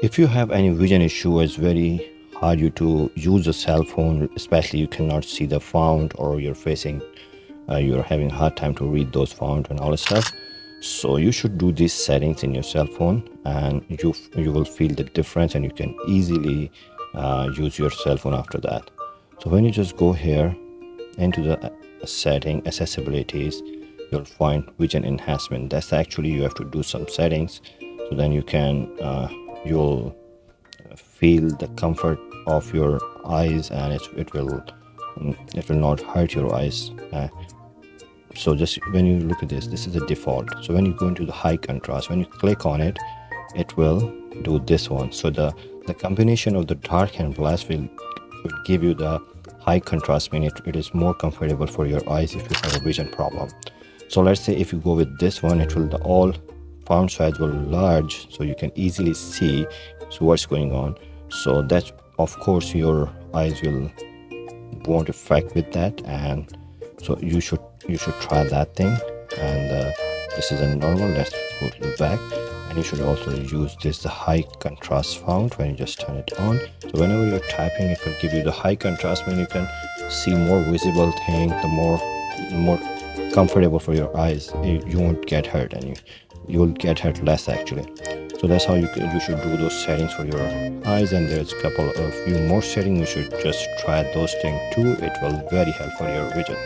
If you have any vision issue, it's very hard you to use a cell phone, especially you cannot see the font, or you're having a hard time to read those fonts and all that stuff. So you should do these settings in your cell phone, and you will feel the difference, and you can easily use your cell phone after that. So when you just go here into the setting accessibilities, you'll find vision enhancement. That's actually you have to do some settings, so then you'll feel the comfort of your eyes, and it will not hurt your eyes. So just when you look at this is the default. So when you go into the high contrast, when you click on it, it will do this one. So the combination of the dark and black will give you the high contrast, meaning it is more comfortable for your eyes if you have a vision problem. So let's say if you go with this one, it will the all font size will large, so you can easily see what's going on. So that of course your eyes won't affect with that, and so you should try that thing. And this is a normal. Let's go to the back, and you should also use the high contrast font when you just turn it on. So whenever you're typing, it will give you the high contrast, when you can see more visible thing, the more comfortable for your eyes. You won't get hurt, and you'll get hurt less actually. So that's how you should do those settings for your eyes. And there's a few more settings. You should just try those things too. It will very help for your vision.